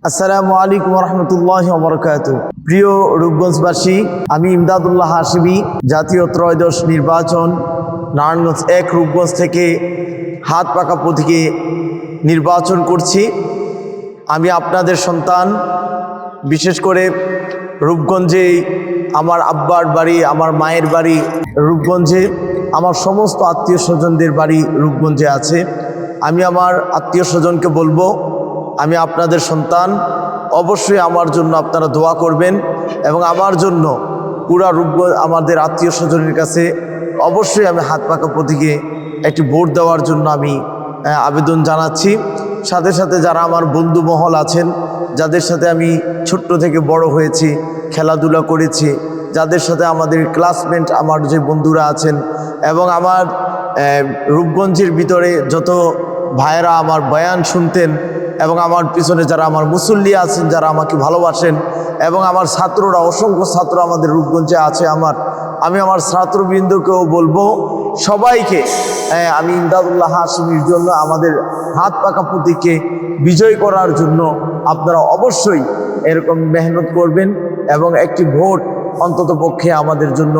আসসালামু আলাইকুম রহমতুল্লাহি ওয়া বারাকাতুহু। প্রিয় রূপগঞ্জবাসী, আমি ইমদাদুল্লাহ হাশিমি, জাতীয় ত্রয়োদশ নির্বাচন নারায়ণগঞ্জ 1 রূপগঞ্জ থেকে হাত পাকা প্রতীকে নির্বাচন করছি। আমি আপনাদের সন্তান, বিশেষ করে রূপগঞ্জে আমার আব্বার বাড়ি, আমার মায়ের বাড়ি রূপগঞ্জে, আমার সমস্ত আত্মীয় স্বজনদের বাড়ি রূপগঞ্জে আছে। আমি আমার আত্মীয় স্বজনকে বলবো, আমি আপনাদের সন্তান, অবশ্যই আমার জন্য আপনারা দোয়া করবেন এবং আমার জন্য পুরা রূপগঞ্জ আমাদের আত্মীয় স্বজনের কাছে অবশ্যই আমি হাত পাকা প্রতীকে একটি ভোট দেওয়ার জন্য আমি আবেদন জানাচ্ছি। সাথে সাথে যারা আমার বন্ধু মহল আছেন, যাদের সাথে আমি ছোট্ট থেকে বড় হয়েছি, খেলাধুলা করেছি, যাদের সাথে আমাদের ক্লাসমেট আমার যে বন্ধুরা আছেন, এবং আমার রূপগঞ্জের ভিতরে যত ভাইয়েরা আমার বয়ান শুনতেন, এবং আমার পিছনে যারা আমার মুসল্লি আছেন, যারা আমাকে ভালোবাসেন, এবং আমার ছাত্ররা, অসংখ্য ছাত্র আমাদের রূপগঞ্জে আছে আমি আমার ছাত্রবৃন্দকেও বলবো, সবাইকে আমি ইমদাদুল্লাহ হাশিমির জন্য আমাদের হাত পাকা প্রতীককে বিজয় করার জন্য আপনারা অবশ্যই এরকম মেহনত করবেন এবং একটি ভোট অন্তত পক্ষে আমাদের জন্য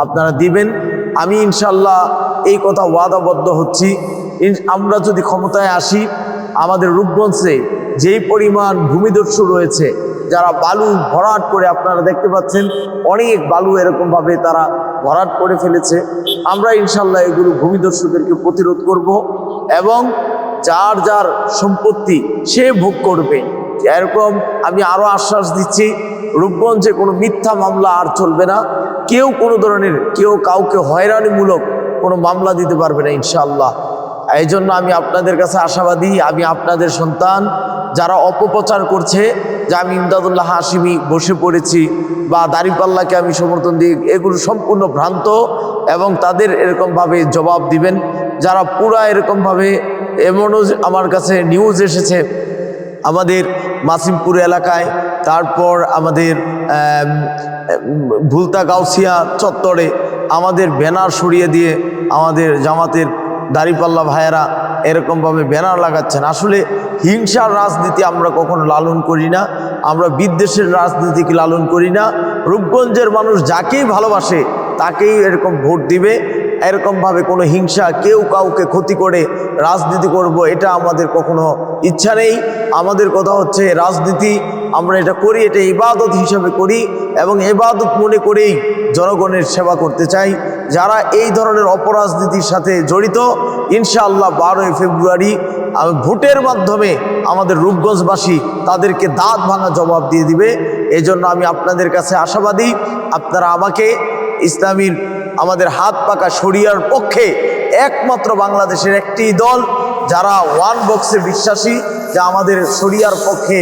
আপনারা দিবেন। আমি ইনশাল্লাহ এই কথা ওয়াদাবদ্ধ হচ্ছি, আমরা যদি ক্ষমতায় আসি, আমাদের রূপগঞ্জে যেই পরিমাণ ভূমিদস্যু রয়েছে, যারা বালু ভরাট করে, আপনারা দেখতে পাচ্ছেন অনেক বালু এরকমভাবে তারা ভরাট করে ফেলেছে, আমরা ইনশাল্লাহ এগুলো ভূমিদস্যুদেরকে প্রতিরোধ করব এবং যার যার সম্পত্তি সে ভোগ করবে, এরকম আমি আরও আশ্বাস দিচ্ছি। রূপগঞ্জে কোনো মিথ্যা মামলা আর চলবে না, কেউ কোনো ধরনের কাউকে হয়রানিমূলক কোনো মামলা দিতে পারবে না ইনশাআল্লাহ। এই জন্য আমি আপনাদের কাছে আশাবাদী, আমি আপনাদের সন্তান। যারা অপপ্রচার করছে যে আমি ইমদাদুল্লাহ হাশিমি বসে পড়েছি বা দাঁড়িপাল্লাকে আমি সমর্থন দিই, এগুলো সম্পূর্ণ ভ্রান্ত এবং তাদের এরকমভাবে জবাব দিবেন। যারা পুরা এরকমভাবে, এমনও আমার কাছে নিউজ এসেছে আমাদের মাসিমপুর এলাকায়, তারপর আমাদের ভুলতা গাউসিয়া চত্বরে আমাদের ব্যানার সরিয়ে দিয়ে আমাদের জামাতের দাঁড়িপাল্লা ভাইয়েরা এরকমভাবে ব্যানার লাগাচ্ছেন। আসলে হিংসার রাজনীতি আমরা কখনো লালন করি না, আমরা বিদ্বেষের রাজনীতিকে লালন করি না। রূপগঞ্জের মানুষ যাকেই ভালোবাসে তাকেই এরকম ভোট দিবে। এরকমভাবে কোনো হিংসা, কেউ কাউকে ক্ষতি করে রাজনীতি করব, এটা আমাদের কখনো ইচ্ছা নেই। আমাদের কথা হচ্ছে রাজনীতি আমরা এটা করি, এটা ইবাদত হিসাবে করি এবং ইবাদত মনে করেই জনগণের সেবা করতে চাই। যারা এই ধরনের অপরাজনীতির সাথে জড়িত, ইনশাআল্লাহ 12 ফেব্রুয়ারি ভোটের মাধ্যমে আমাদের রূপগঞ্জবাসী তাদেরকে দাঁত ভাঙা জবাব দিয়ে দিবে। এই জন্য আমি আপনাদের কাছে আশাবাদী, আপনারা আমাকে ইসলামীর আমাদের হাত পাকা শরিয়ার পক্ষে একমাত্র বাংলাদেশের একটি দল যারা ওয়ান বক্সে বিশ্বাসী, যা আমাদের শরিয়ার পক্ষে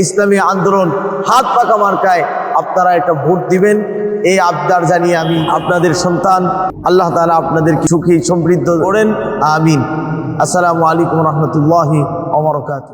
ইসলামী আন্দোলন হাত পাকা মার্কায় আপনারা একটা ভোট দিবেন, এই আবদার জানিয়ে আমি আপনাদের সন্তান, আল্লাহ তাআলা আপনাদের সুখী সমৃদ্ধ করেন, আমিন। আসসালামু আলাইকুম রহমতুল্লাহি ওয়া বারাকাতুহু।